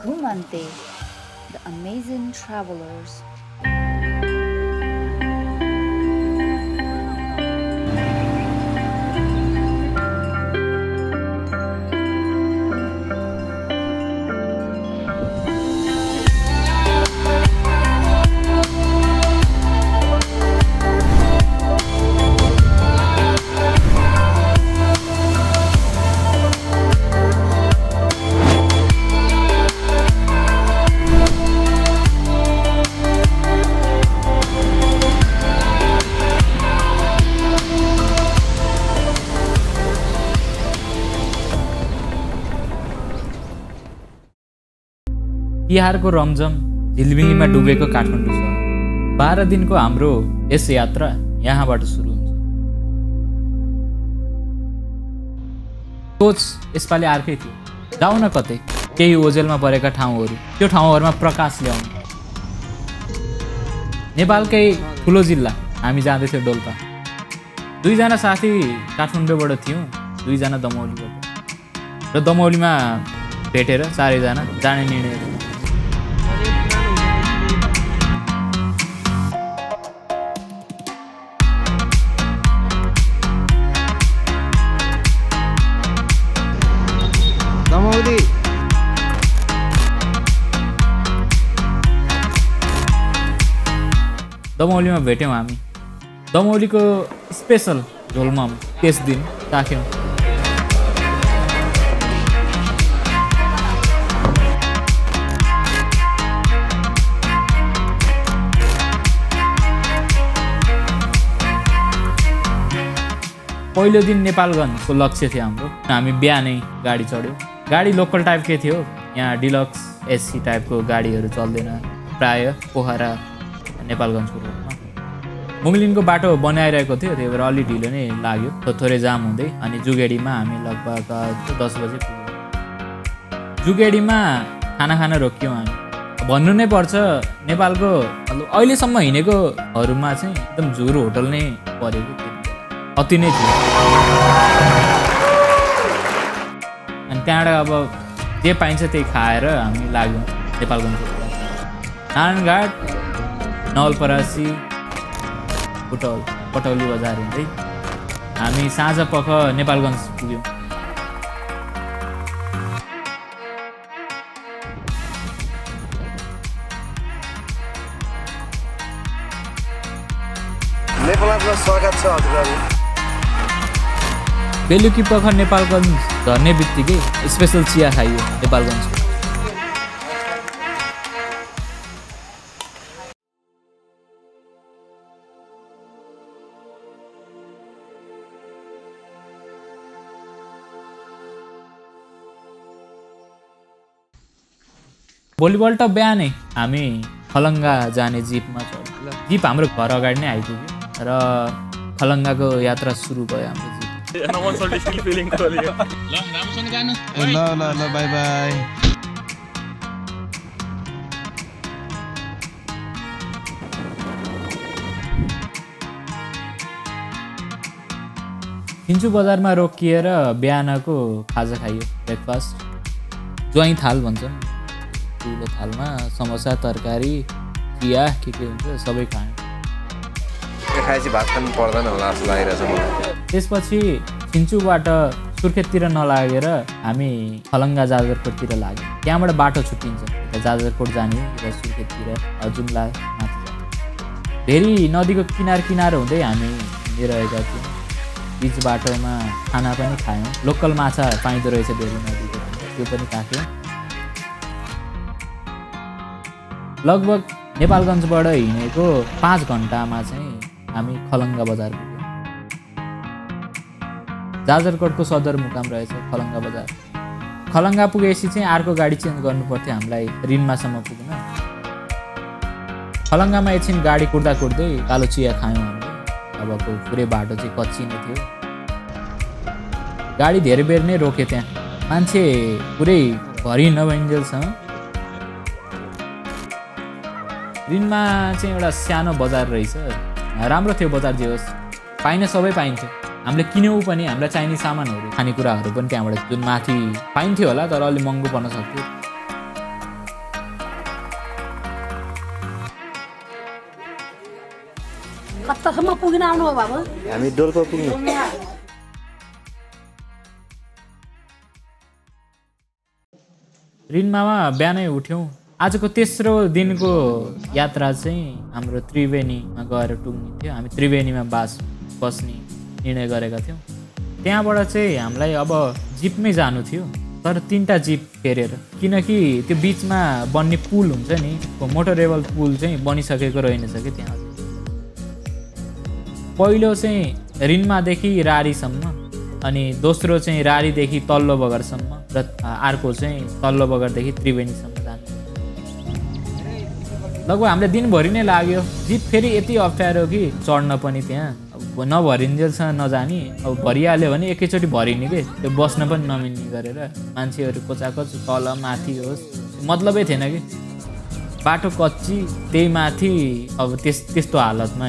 Ghumante, the amazing travelers. तिहारको रमझम झिलमिलीमा डुबेको काठमाडौँ छ। 12 दिनको हाम्रो यस यात्रा यहाँबाट सुरु हुन्छ। सोच यसपालि अर्कै थियो, जाऊ न कतै केही ओझेलमा परेका ठाउँहरू, त्यो ठाउँहरूमा प्रकाश ल्याउनु। नेपालकै ठुलो जिल्ला हामी जाँदैथ्यौँ डोल्पा। 2 जना साथी काठमाडौँबाट थियौँ, 2 जना दमौलीबाट, र दमौलीमा भेटेर 4 जना जाने निर्णय गऱ्यौँ। दमौलीमा भेट्यौँ हामी। दमौलीको स्पेसल झोलमा त्यस दिन राख्यौँ। पहिलो दिन नेपालगञ्जको लक्ष्य थियो हाम्रो। हामी बिहानै गाडी चढ्यौँ। गाडी लोकल टाइपकै थियो, यहाँ डिलक्स एसी टाइपको गाडीहरू चल्दैन प्राय पोखरा नेपालगञ्जको रोडमा। मुगलिनको बाटो बनाइरहेको थियो, त्यही भएर अलि ढिलो नै लाग्यो, थोरै जाम हुँदै। अनि जुगेडीमा हामी लगभग 10 बजे पुग्यौँ। जुगेडीमा खाना खान रोक्यौँ हामी। भन्नु नै पर्छ नेपालको अहिलेसम्म हिँडेकोहरूमा चाहिँ एकदम झुरो होटल नै परेको थियो, अति नै थियो। अनि त्यहाँबाट अब जे पाइन्छ त्यही खाएर हामी लाग्यौँ नेपालगञ्जको। नारायणघाट, नवलपरासी, पटौली बजार हिँड्दै हामी साँझ पख नेपालगञ्ज पुग्यौँ। नेपालमा स्वागत छ हजुरहरु। बेलुकी पख नेपालगञ्ज झर्ने बित्तिकै स्पेसल चिया खाइयो नेपालगञ्जको। भोलिपल्ट बिहानै हामी खलङ्गा जाने जिपमा चढ्यौँ। जिप हाम्रो घर अगाडि नै आइपुग्यो र खलङ्गाको यात्रा सुरु भयो हाम्रो जिप। ल बाई बाई। फिन्चु बजारमा रोकिएर बिहानको खाजा खाइयो, ब्रेकफास्ट। ज्वाइँ थाल भन्छन्, ठुलो थालमा समोसा, तरकारी, चिया के हुन्छ सबै खायौँ। खाएपछि भात खानु पर्दैन होला जस्तो लागिरहेछ मलाई। त्यसपछि फिन्चुबाट सुर्खेततिर नलागेर हामी खलङ्गा जाजरकोटतिर लाग्यौँ। त्यहाँबाट बाटो छुट्टिन्छ, जाजरकोट जाने र सुर्खेततिर जुम्ला माथि जाने। धेरै नदीको किनार हुँदै हामी हिँडिरहेका थियौँ। बिच बाटोमा खाना पनि खायौँ। लोकल माछा पाइँदो रहेछ धेरै नदीको, त्यो पनि काट्यौँ। लगभग नेपालगञ्जबाट हिँडेको 5 घन्टामा चाहिँ हामी खलङ्गा बजार पुग्यौँ। जाजरकोटको सदरमुकाम रहेछ खलङ्गा बजार। खलङ्गा पुगेपछि चाहिँ अर्को गाडी चेन्ज गर्नु पर्थ्यो हामीलाई रिन्मासम्म पुग्न। खलङ्गामा एकछिन गाडी कुर्दै कालो चिया खायौँ हामीले। अबको पुरै बाटो चाहिँ कच्ची नै थियो। गाडी धेरै बेर नै रोक्यो, त्यहाँ मान्छे पुरै भरि नभइन्जेलसम्म। रिनमा चाहिँ एउटा सानो बजार रहेछ, राम्रो थियो बजार। जे होस् पाइने सबै पाइन्थ्यो। हामीले किन्यौँ पनि, हामीलाई चाहिने सामानहरू, खानेकुराहरू पनि त्यहाँबाट, जुन माथि पाइन्थ्यो होला तर अलि महँगो पर्न सक्थ्यो। कतासम्म पुगिन आउनुभयो बाबु हामी डोल्पो पुग्नु रिन्मामा बिहानै उठ्यौँ आजको तेस्रो दिनको यात्रा चाहिँ हाम्रो त्रिवेणीमा गएर टुङ्गिने थियो हामी त्रिवेणीमा बस्ने निर्णय गरेका थियौँ त्यहाँबाट चाहिँ हामीलाई अब जिपमै जानु थियो तर 3टा जिप फेरेर किनकि त्यो बिचमा बन्ने पुल हुन्छ नि मोटरेबल पुल चाहिँ बनिसकेको रहेनछ कि त्यहाँ पहिलो चाहिँ रिन्मादेखि रारीसम्म अनि दोस्रो चाहिँ रारीदेखि तल्लो बगरसम्म र अर्को चाहिँ तल्लो बगरदेखि त्रिवेणीसम्म जानु लगभग हामीलाई दिनभरि नै लाग्यो जिप फेरि यति अप्ठ्यारो कि चढ्न पनि त्यहाँ अब नभरिन्जेलसँग नजाने अब भरिहाल्यो भने एकैचोटि भरिने के त्यो बस्न पनि नमिल्ने गरेर मान्छेहरू कोचाकोच तल माथि होस् मतलबै थिएन कि बाटो कच्ची त्यही माथि अब त्यस्तो हालतमा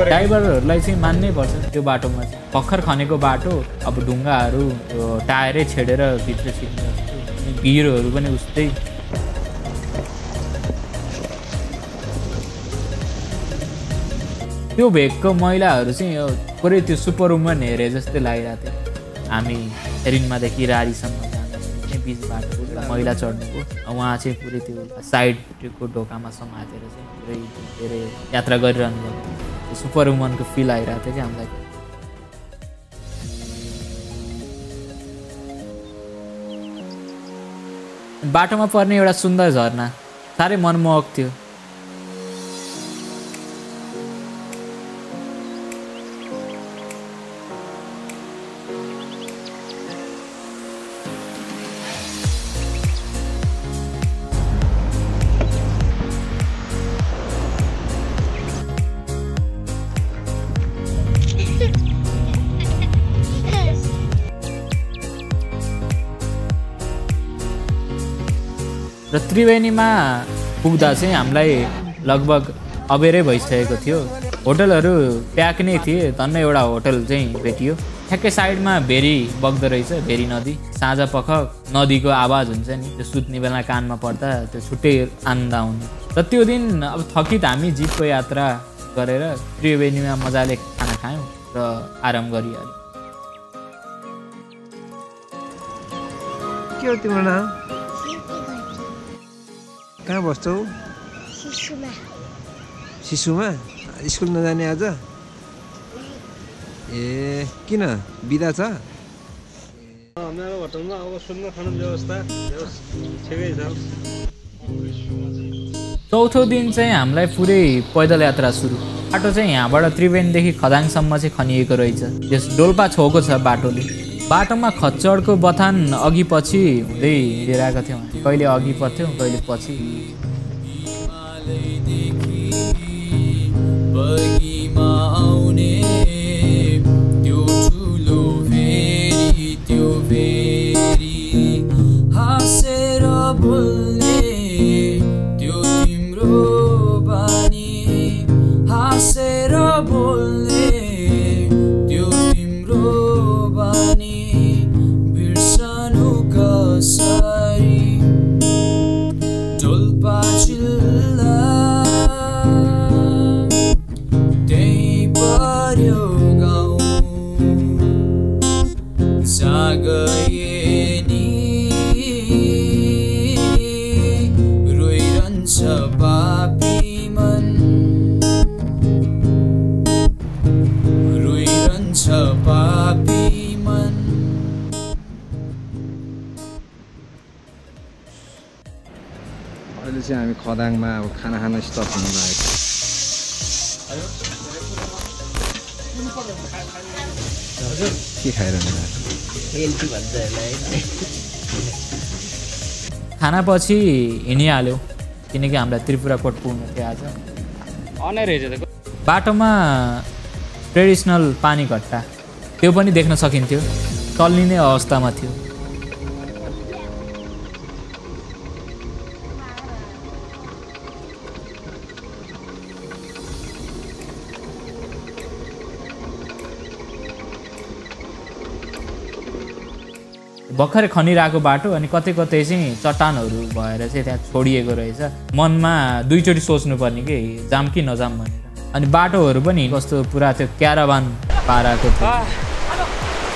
ड्राइभरहरूलाई चाहिँ मान्नै पर्छ त्यो बाटोमा चाहिँ भर्खर खनेको बाटो अब ढुङ्गाहरू टायरै छेडेर भित्र छिर्ने जस्तो भिरहरू पनि उस्तै त्यो भेगको महिलाहरू चाहिँ पुरै त्यो सुपर वुमन हेरे जस्तै लागिरहेको थियो हामी रिन्मादेखि रारीसम्म बिच बाटो मैला चढ्नुको उहाँ चाहिँ पुरै त्यो साइडको ढोकामा समातेर चाहिँ पुरै धेरै यात्रा गरिरहनु भयो त्यो सुपर वुमनको फिल आइरहेको थियो कि हामीलाई बाटोमा पर्ने एउटा सुन्दर झरना साह्रै मनमोहक थियो र त्रिवेणीमा पुग्दा चाहिँ हामीलाई लगभग अबेरै भइसकेको थियो होटलहरू प्याक नै थिए धन्न एउटा होटल चाहिँ भेटियो ठ्याक्कै साइडमा भेरी बग्दो रहेछ भेरी नदी साँझ पख नदीको आवाज हुन्छ नि त्यो सुत्ने बेला कानमा पर्दा त्यो छुट्टै आनन्द आउने र त्यो दिन अब थकित हामी जिपको यात्रा गरेर त्रिवेणीमा मजाले खाना खायौँ र आराम गरिहाल्यौँ के हो तिम्रो नाम कहाँ बस्छौ शिशुमा स्कुल नजाने आज ए किन बिदा छ मेरो होटलमा अब सुन्न खानु व्यवस्था ठिकै छ चौथो दिन चाहिँ हामीलाई पुरै पैदल यात्रा सुरु बाटो चाहिँ यहाँबाट त्रिवेणीदेखि खदाङसम्म चाहिँ खनिएको रहेछ त्यस डोल्पा छोएको छ बाटोले बाटोमा खच्चडको बथान अघि पछि हुँदै हिँडिरहेका थियौँ कहिले अघि पर्थ्यौँ कहिले पछि अहिले चाहिँ हामी खदाङमा अब खाना खान स्टप हुन लागेको के खाइरहनु खाना पछि हिँडिहाल्यो किनकि हामीलाई त्रिपुराकोट पुग्नु थियो आज बाटोमा ट्रेडिसनल पानी घट्टा त्यो पनि देख्न सकिन्थ्यो टल्लिने अवस्थामा थियो भर्खरै खनिरहेको बाटो अनि कतै कतै चाहिँ चट्टानहरू भएर चाहिँ त्यहाँ छोडिएको रहेछ। मनमा दुईचोटि सोच्नुपर्ने कि जाम कि नजाम भनेर। अनि बाटोहरू पनि कस्तो पुरा त्यो क्याराभान पाराको थियो।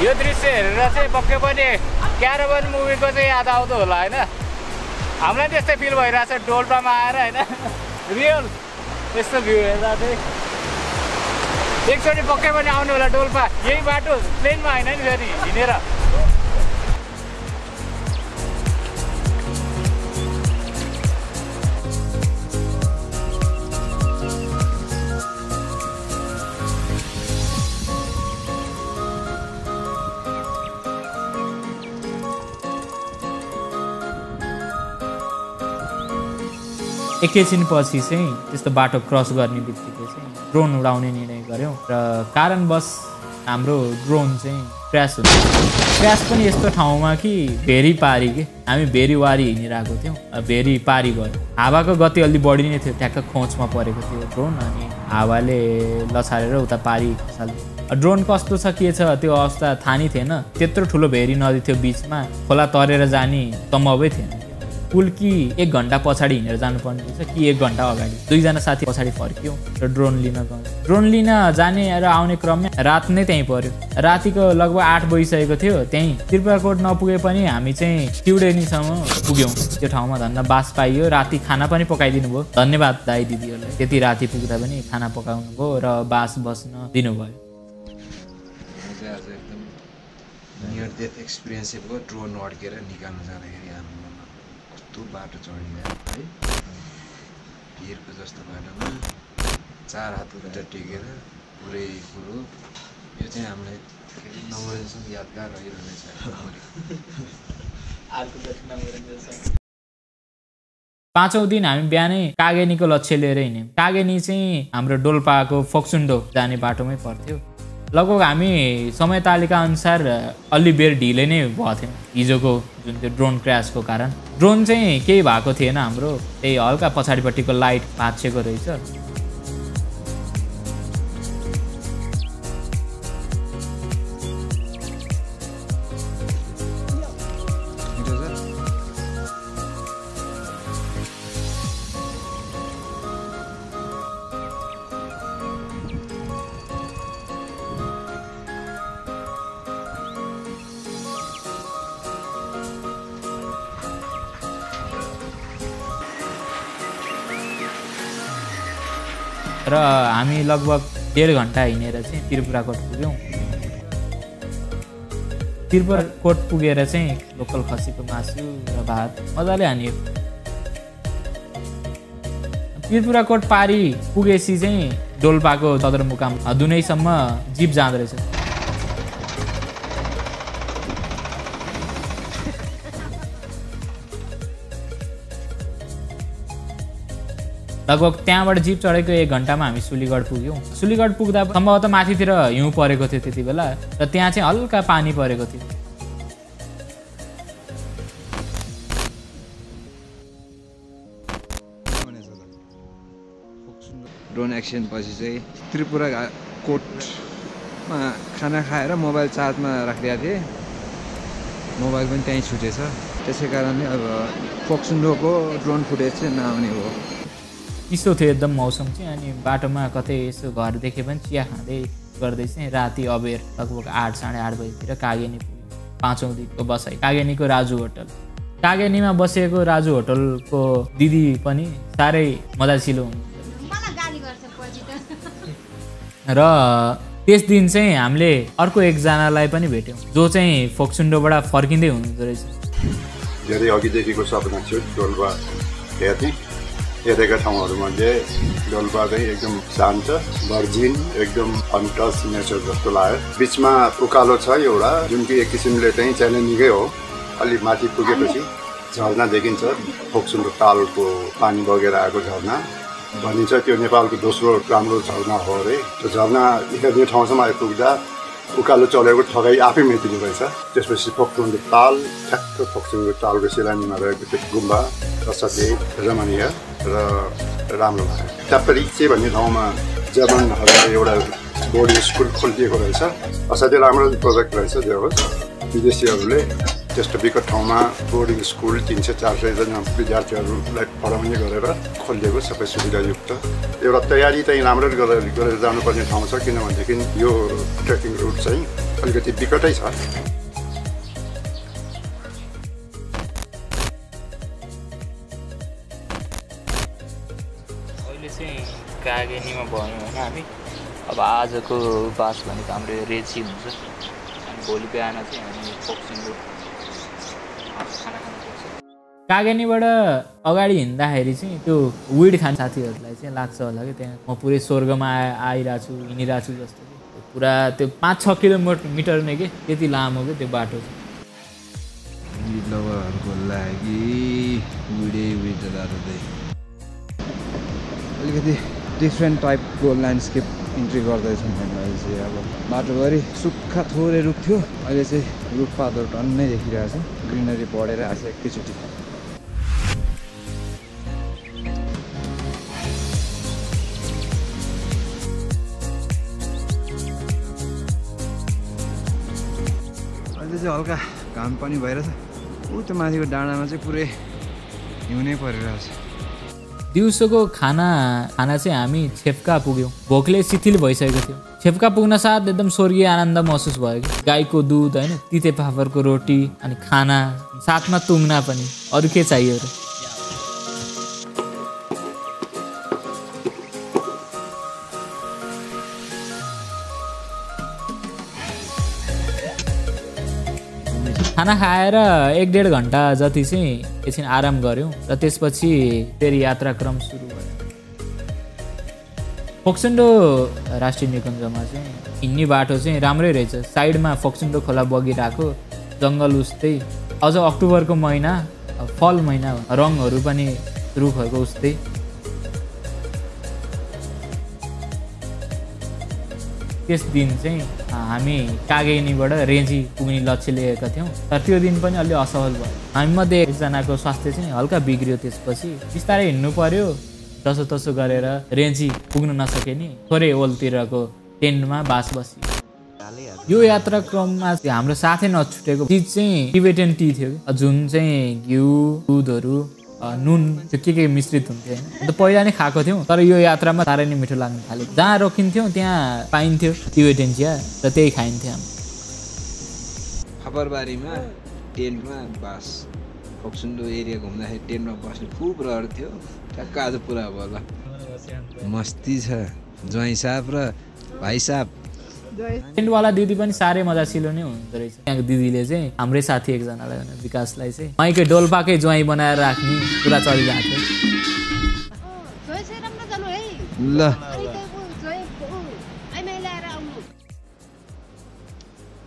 यो दृश्य हेरेर चाहिँ पक्कै पनि क्याराभान मुभीको चाहिँ याद आउँदो होला होइन। हामीलाई त्यस्तै फिल भइरहेछ डोल्पामा आएर होइन। रियल यस्तो भ्यू हेर्दा चाहिँ एकचोटि पक्कै पनि आउनु होला डोल्पा। यही बाटो प्लेनमा होइन नि फेरि हिँडेर। एकैछिन पछि चाहिँ त्यस्तो बाटो क्रस गर्ने बित्तिकै चाहिँ ड्रोन उडाउने निर्णय गऱ्यौँ र कारणवश हाम्रो ड्रोन चाहिँ क्र्यास हुन्छ। क्र्यास पनि यस्तो ठाउँमा कि भेरी पारी के हामी भेरी वारी हिँडिरहेको थियौँ। भेरी पारी गयो। हावाको गति अलि बढी नै थियो। ट्याक्क खोचमा परेको थियो ड्रोन अनि हावाले लछारेर उता पारी खसाल्यो। ड्रोन कस्तो छ के छ त्यो अवस्था थाहा नै थिएन। त्यत्रो ठुलो भेरी नदी थियो बिचमा, खोला तरेर जाने सम्भवै थिएन। पुल कि 1 घन्टा पछाडि हिँडेर जानुपर्ने रहेछ कि 1 घन्टा अगाडि। 2 जना साथी पछाडि फर्क्यौँ र ड्रोन लिन गयौँ। ड्रोन लिन जाने र आउने क्रममा रात नै त्यहीँ पर्यो। रातिको लगभग 8 बजिसकेको थियो। त्यहीँ त्रिपुराकोट नपुगे पनि हामी चाहिँ सिउडेनीसम्म पुग्यौँ। त्यो ठाउँमा धन्न बास पाइयो। राति खाना पनि पकाइदिनु भयो। धन्यवाद दाइ दिदीहरूलाई। त्यति राति पुग्दा पनि खाना पकाउनु भयो र बास बस्न दिनुभयो। नियर डेथ एक्सपिरियन्स भयो। ड्रोन अड्केर निकाल्नु जाँदाखेरि बाटो चढिँदा है भिरको जस्तो बाटोमा 4 हात उता टेकेर पुरै कुरो यो चाहिँ हामीलाई नमरेसम्म यादगार रहिरहेछ। पाँचौं दिन हामी बिहानै कागेनीको लक्ष्य लिएर हिँड्यौँ। कागेनी चाहिँ हाम्रो डोल्पाको फोक्सुन्डो जाने बाटोमै पर्थ्यो। लगभग हामी समय तालिका अनुसार अलि बेर ढिलै नै भएको थियो हिजोको जुन त्यो ड्रोन क्र्यासको कारण। ड्रोन चाहिँ केही भएको थिएन हाम्रो। त्यही हल्का पछाडिपट्टिको लाइट भाँचिएको रहेछ। र हामी लगभग 1.5 घन्टा हिँडेर चाहिँ त्रिपुराकोट पुग्यौँ। त्रिपुराकोट पुगेर चाहिँ लोकल खसीको मासु र भात मजाले हान्यो। त्रिपुराकोट पारी पुगेपछि चाहिँ डोल्पाको सदरमुकाम दुनैसम्म जिप जाँदो रहेछ। लगभग त्यहाँबाट जिप चढेको 1 घन्टामा हामी सुलीगढ पुग्यौँ। सुलीगढ पुग्दा सम्भवतः माथितिर हिउँ परेको थियो त्यति बेला र त्यहाँ चाहिँ हल्का पानी परेको थियो। ड्रोन एक्सिडेन्ट पछि चाहिँ त्रिपुराकोटमा खाना खाएर मोबाइल चार्जमा राखिदिएको थिएँ। मोबाइल पनि त्यहीँ छुटेछ। त्यसै कारणले अब फोक्सुन्डोको ड्रोन फुटेज चाहिँ नआउने हो। चिसो थियो एकदम मौसम चाहिँ। अनि बाटोमा कतै यसो घर देखे पनि चिया खाँदै गर्दै चाहिँ राति अबेर लगभग 8 साढे 8 बजीतिर कागेनी पुग्यो। 5औं दिनको बसाइ कागेनीको राजु होटल। कागेनीमा बसेको राजु होटलको दिदी पनि साह्रै मजासिलो हुनुहुन्छ र त्यस दिन चाहिँ हामीले अर्को एकजनालाई पनि भेट्यौँ जो चाहिँ फोक्सुन्डोबाट फर्किँदै हुनुहुँदो रहेछ। धेरै अघिदेखिको सपना थियो डोल्पा हेर्ने। हेरेका ठाउँहरूमध्ये डोल्पा चाहिँ एकदम शान्त, भर्जिन, एकदम अनटच नेचर जस्तो लाग्यो। बिचमा उकालो छ एउटा जुन कि एक किसिमले चाहिँ च्यालेन्जिङै हो। अलि माथि पुगेपछि झरना देखिन्छ। फोक्सुन्डो तालको पानी बगेर आएको झरना भनिन्छ। त्यो नेपालको दोस्रो राम्रो झरना हो अरे। त्यो झरना हेर्ने ठाउँसम्म आइपुग्दा उकालो चलेको ठगाइ आफै मेटिने रहेछ। त्यसपछि फोक्सुन्डो ताल, ठ्याक्क फोक्सुन्डो तालको सिलानीमा रहेको त्यो गुम्बा असाध्यै रमणीय र राम्रो लाग्यो। ट्याप्परिचे भन्ने ठाउँमा जर्मनहरूलाई एउटा बोर्डिङ स्कुल खोलिदिएको रहेछ। असाध्यै राम्रो प्रोजेक्ट रहेछ। त्यो विदेशीहरूले त्यस्तो विकट ठाउँमा बोर्डिङ स्कुल 300-400 जना विद्यार्थीहरूलाई पढाउने गरेर खोलिएको सबै सुविधायुक्त एउटा तयारी चाहिँ राम्ररी गरेर जानुपर्ने ठाउँ छ किनभनेदेखि यो ट्रेकिङ रुट चाहिँ अलिकति विकटै छ। अहिले चाहिँ कागेनीमा भयौँ होइन हामी। अब आजको बास भनेको हाम्रो रेची हुन्छ अनि भोलि बिहान चाहिँ हामी फोक्सुन्डो खाना खान सक्छ। कागेनीबाट अगाडि हिँड्दाखेरि चाहिँ त्यो विड खाने साथीहरूलाई चाहिँ लाग्छ होला कि त्यहाँ म पुरै स्वर्गमा आइरहेको छु हिँडिरहेको छु जस्तो कि पुरा त्यो 5-6 किलोमिटर नै कि त्यति लामो कि त्यो बाटो चाहिँ। लभरहरूको लागि विड अलिकति डिफ्रेन्ट टाइपको ल्यान्डस्केप इन्ट्री गर्दैछौँ अहिले चाहिँ। अब बाटोभरि सुक्खा थोरै रुख थियो, अहिले चाहिँ रुखपातहरू टन्नै देखिरहेको छ, ग्रिनरी बढेर आएको छ एकैचोटि। अहिले चाहिँ हल्का घाम पनि भइरहेछ, ऊ त्यो माथिको डाँडामा चाहिँ पुरै हिउँनै परिरहेछ। दिउँसोको खाना चाहिँ हामी छेप्का पुग्यौँ। भोकले शिथिल भइसकेको थियो। छेप्का पुग्न साथ एकदम स्वर्गीय आनन्द महसुस भयो कि गाईको दुध होइन, तिते फापरको रोटी अनि खाना साथमा तुङ्ना पनि, अरू के चाहियो र। खाना खाएर 1-1.5 घन्टा जति चाहिँ एकछिन आराम गऱ्यौँ र त्यसपछि फेरि यात्राक्रम सुरु भयो। फोक्सुन्डो राष्ट्रिय निकुञ्जमा चाहिँ हिँड्ने बाटो चाहिँ राम्रै रहेछ। साइडमा फोक्सुन्डो खोला बगिरहेको, जङ्गल उस्तै, अझ अक्टोबरको महिना फल महिना, रङहरू पनि रुखहरूको उस्तै। त्यस दिन चाहिँ हामी कागेनीबाट रेन्जी पुग्ने लक्ष्य लिएका थियौँ, तर त्यो दिन पनि अलि असफल भयो। हामीमध्ये एकजनाको स्वास्थ्य चाहिँ हल्का बिग्रियो। त्यसपछि बिस्तारै हिँड्नु पर्यो, जसोतसो गरेर रेन्जी पुग्न नसके नि थोरै ओलतिरको टेन्टमा बास बसी। यो यात्राक्रममा हाम्रो साथै नछुटेको चिज चाहिँ टिबेटन टी थियो, जुन चाहिँ घिउ दुधहरू नुन त्यो के मिश्रित हुन्थ्यो होइन। अन्त पहिला नै खाएको थियौँ, तर यो यात्रामा साह्रै नै मिठो लाग्न थाल्यो। जहाँ रोकिन्थ्यौँ त्यहाँ पाइन्थ्यो टिबेटन चिया र त्यही खाइन्थ्यो हामी। खबरबारीमा टेन्टमा बास, फोक्सुन्डो एरिया घुम्दाखेरि टेन्टमा बस्ने खुब रहर थियो। ठ्याक्क आज पुरा भयो ल, मस्ती छ। ज्वाइँ साहब र भाइ साहब, टेन्टवाला दिदी पनि साह्रै मजासिलो नै हुँदो रहेछ। त्यहाँको दिदीले चाहिँ हाम्रै साथी एकजनालाई भने विकासलाई चाहिँ माइकै डोल्पाकै ज्वाइँ बनाएर राख्ने कुरा चलिरहेको थियो। ल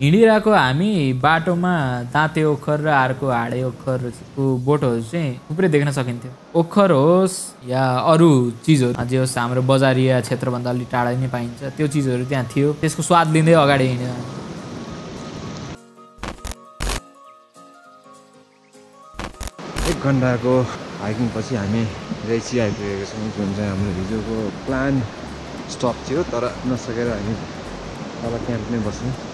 हिँडिरहेको हामी बाटोमा दाँते ओखर र अर्को हाडे ओखरको बोटहरू चाहिँ थुप्रै देख्न सकिन्थ्यो। ओखर होस् या अरू चिजहरू जे होस्, हाम्रो बजारिया क्षेत्रभन्दा अलिक टाढा नै पाइन्छ, त्यो चिजहरू त्यहाँ थियो। त्यसको स्वाद लिँदै अगाडि हिँड्यो। 1 घन्टाको हाइकिङ पछि हामी रेची आइपुगेको छौँ, जुन चाहिँ हाम्रो हिजोको प्लान स्टप थियो, तर नसकेर हामी तल क्याम्पमै बस्यौँ।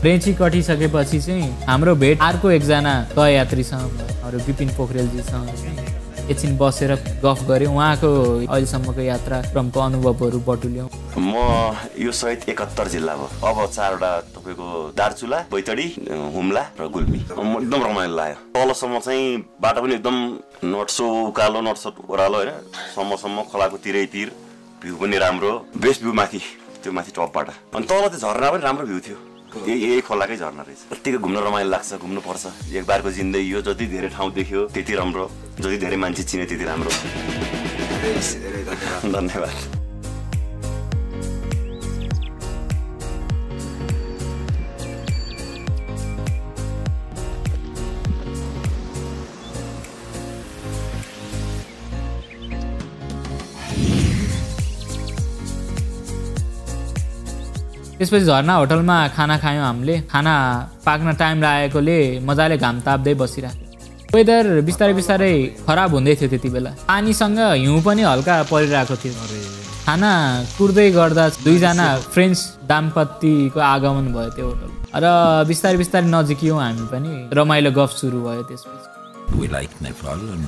रेची कटिसकेपछि चाहिँ हाम्रो भेट अर्को एकजना सहयात्रीसँग, अरू विपिन पोखरेलजीसँग एकछिन बसेर गफ गऱ्यौँ। उहाँको अहिलेसम्मको यात्राक्रमको अनुभवहरू बटुल्यौँ। म यो सहित 71 जिल्ला भयो। अब 4वटा तपाईँको दार्चुला, बैतडी, हुम्ला र गुल्मी। एकदम रमाइलो लाग्यो। तलसम्म चाहिँ बाटो पनि एकदम नट्सो उकालो नट्सो ओह्रालो होइन, सम्मसम्म खोलाको तिरैतिर, भ्यू पनि राम्रो, बेस्ट भ्यू माथि, त्यो माथि टपबाट। अनि तल त्यो झरना पनि राम्रो भ्यू थियो। यही खोलाकै झर्ना रहेछ। यत्तिकै घुम्न रमाइलो लाग्छ, घुम्नुपर्छ। एक बारको जिन्दगी यो, जति धेरै ठाउँ देख्यो त्यति राम्रो, जति धेरै मान्छे चिने त्यति राम्रो। धन्यवाद। त्यसपछि झरना होटलमा खाना खायौँ हामीले खाना पाक्न टाइम लागेकोले मजाले घाम ताप्दै बसिरहेको वेदर बिस्तारै बिस्तारै खराब हुँदै थियो त्यति बेला पानीसँग हिउँ पनि हल्का परिरहेको थियो खाना कुर्दै गर्दा दुईजना फ्रेन्च दाम्पत्यको आगमन भयो त्यो होटल र बिस्तारै बिस्तारै नजिकियौँ हामी पनि रमाइलो गफ सुरु भयो त्यसपछि We like Nepal and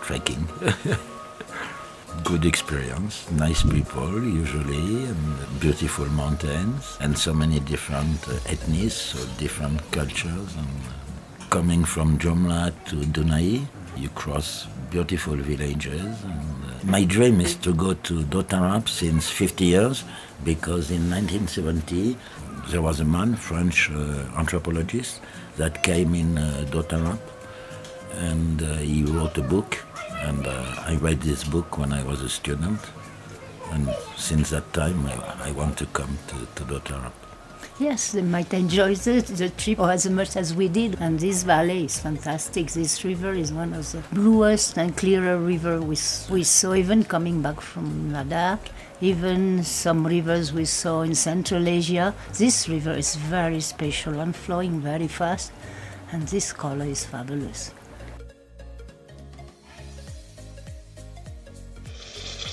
trekking. Good experience, nice people usually, and beautiful mountains, and so many different ethnies, so different cultures. And coming from Jomla to Dunai, you cross beautiful villages. And my dream is to go to Dotarap since 50 years, because in 1970 there was a man, French anthropologist, that came in Dotarap, and he wrote a book. And I read this book when I was a student, and since that time I want to come to Dotarap. Yes, they might enjoy the trip as much as we did. And this valley is fantastic. This river is one of the bluest and clearer river we saw even coming back from Ladakh. Even some rivers we saw in Central Asia. This river is very special and flowing very fast. And this color is fabulous.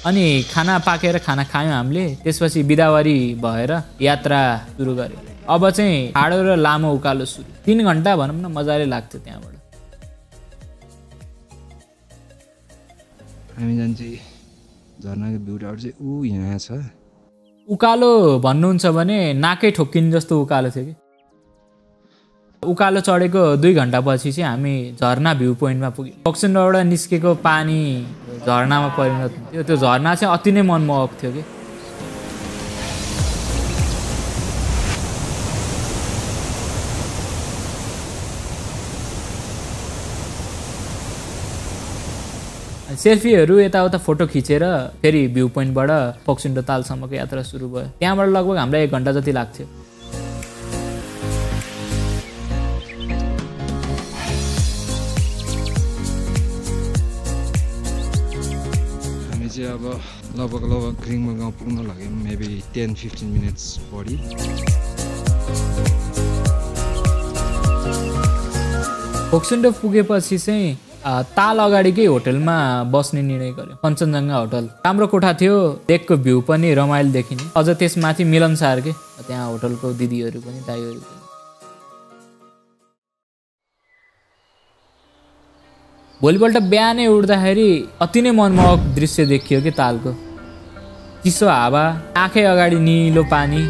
अनि खाना पाकेर खाना खायौँ हामीले त्यसपछि बिदावारी भएर यात्रा सुरु गऱ्यौँ अब चाहिँ ठाडो र लामो उकालो सुरु 3 घण्टा भनौँ न मजाले लाग्थ्यो त्यहाँबाट हामी जान्छौँ झरनाको भ्यूबाट चाहिँ यहाँ छ उकालो भन्नुहुन्छ भने नाकै ठोक्किन जस्तो उकालो थियो कि उकालो चढेको 2 घण्टा पछि चाहिँ हामी झरना भ्यू पोइन्टमा पुग्यौँ फोक्सुन्डोबाट निस्केको पानी झरनामा परिणत हुन्थ्यो त्यो झरना चाहिँ अति नै मनमोहक थियो कि सेल्फीहरू यताउता फोटो खिचेर फेरि भ्यू पोइन्टबाट फोक्सुन्डो तालसम्मको यात्रा सुरु भयो त्यहाँबाट लगभग हामीलाई 1 घण्टा जति लाग्थ्यो अब लगभग रिङमा गाउँ पुग्न लाग्यो मेबी 10-15 मिनट्स बढी फोक्सुन्डो पुगेपछि चाहिँ ताल अगाडिकै होटलमा बस्ने निर्णय गर्यो कञ्चनजङ्घा होटल राम्रो कोठा थियो देखको भ्यू पनि रमाइलो देखिने अझ त्यसमाथि मिलनसार के त्यहाँ होटलको दिदीहरू पनि दाइहरू पनि भोलिपल्ट बिहानै उड्दाखेरि अति नै मनमोहक दृश्य देखियो कि तालको चिसो हावा आँखै अगाडि निलो पानी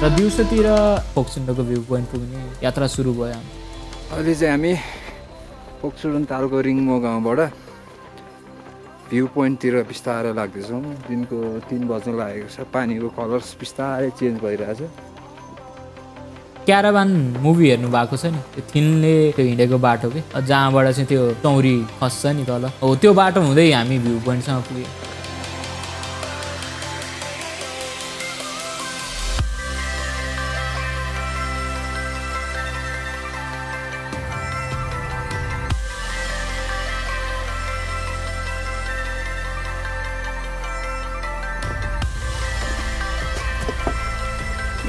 र दिउँसोतिर फोक्सुन्डोको भ्यू पोइन्ट पुग्ने यात्रा सुरु भयो अहिले चाहिँ हामी फोक्सुन्डो तालको रिङमो गाउँबाट भ्यू पोइन्टतिर बिस्तारै लाग्दैछौँ दिनको 3 बज्न लागेको छ पानीको कलर्स बिस्तारै चेन्ज भइरहेछ क्याराभान मुभी हेर्नु भएको छ नि त्यो थिनले त्यो हिँडेको बाटो के जहाँबाट चाहिँ त्यो चौरी खस्छ नि तल हो त्यो बाटो हुँदै हामी भ्यू पोइन्टसम्म पुग्यौँ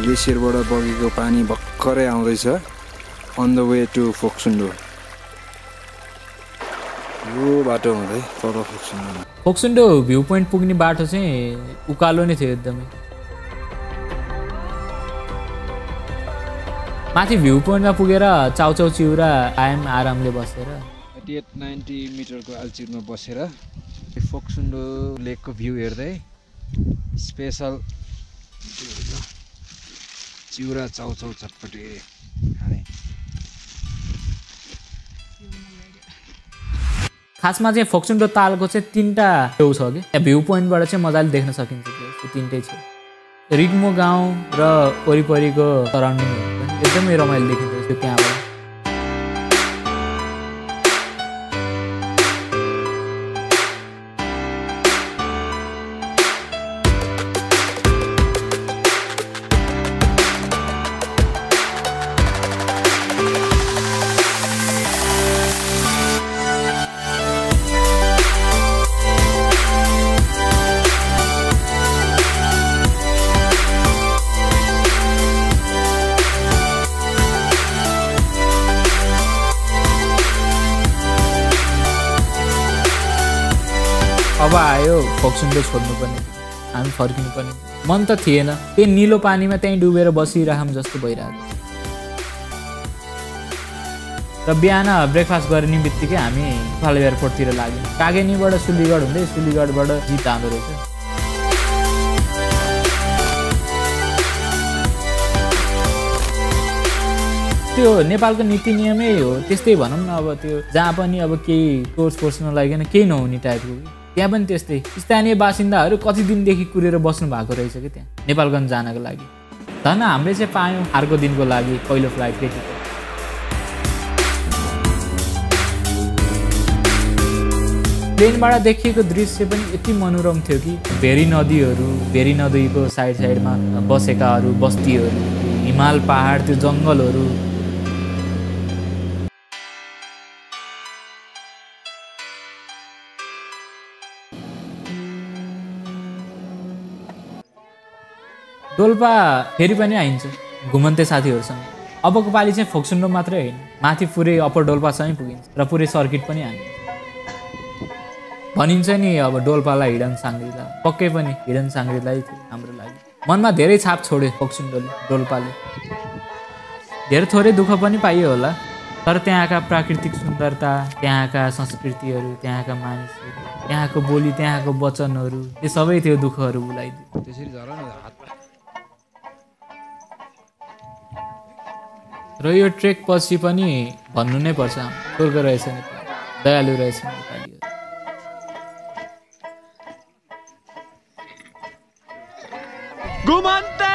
ग्लेसियरबाट बगेको पानी भर्खरै आउँदैछ on the way to Phoksundo यो बाटो हुँदै तल फोक्सुन्डो भ्यू पोइन्ट पुग्ने बाटो चाहिँ उकालो नै थियो एकदमै माथि भ्यू पोइन्टमा पुगेर चाउचाउ चिउरा आयौँ आरामले बसेर 88-90 मिटरको अल्टिट्युडमा बसेर फोक्सुन्डो लेकको भ्यू हेर्दै स्पेसल चिउरा चाउचाउ चटपटे खाने खासमा चाहिँ फोक्सुन्डो तालको चाहिँ 3टा छेउ छ कि त्यहाँ भ्यू पोइन्टबाट चाहिँ मजाले देख्न सकिन्छ त्यो 3टै छ रिङ्मो गाउँ र वरिपरिको सराउन्डिङहरू पनि एकदमै रमाइलो देखिन्छ त्यो त्यहाँबाट अब आयो फोक्सुन्डो छोड्नु पनि हामी फर्किनु पनि मन त थिएन त्यही निलो पानीमा त्यहीँ डुबेर बसिरहौँ जस्तो भइरहेको र बिहान ब्रेकफास्ट गर्ने बित्तिकै हामी नेपाल एयरपोर्टतिर लाग्यौँ कागेनीबाट सुलीगढ हुँदै सुलीगढबाट जिप जाँदो रहेछ त्यो नेपालको नीति नियमै हो त्यस्तै भनौँ न अब त्यो जहाँ पनि अब केही सोर्स नलागिकन केही नहुने टाइपको त्यहाँ पनि त्यस्तै स्थानीय बासिन्दाहरू कति दिनदेखि कुरेर बस्नु भएको रहेछ कि त्यहाँ नेपालगञ्ज जानको लागि धन हामीले चाहिँ पायौँ अर्को दिनको लागि पहिलो फ्लाइटकै टिकट प्लेनबाट देखिएको दृश्य पनि यति मनोरम थियो कि भेरी नदीको साइडमा बसेकाहरू बस्तीहरू हिमाल पहाड त्यो जङ्गलहरू डोल्पा फेरि पनि आइन्छ घुमन्ते साथीहरूसँग अबको पालि चाहिँ फोक्सुन्डो मात्रै होइन माथि पुरै अप्पर डोल्पासँगै पुगिन्छ र पुरै सर्किट पनि हानिन्छ भनिन्छ नि अब डोल्पालाई हिडन साङ्ग्रिला पक्कै पनि हिडन साङ्ग्रिलै थियो हाम्रो लागि मनमा धेरै छाप छोड्यो फोक्सुन्डोले डोल्पाले धेरै थोरै दुःख पनि पाइयो होला तर त्यहाँका प्राकृतिक सुन्दरता त्यहाँका संस्कृतिहरू त्यहाँका मानिसहरू त्यहाँको बोली त्यहाँको वचनहरू त्यो सबै त्यो दुःखहरू भुलाइदियो त्यसरी झर न हात र यो ट्रेक पछि पनि भन्नु नै पर्छ स्वर्ग रहेछ नेपाल दयालु रहेछ नेपालीहरू घुमन्ते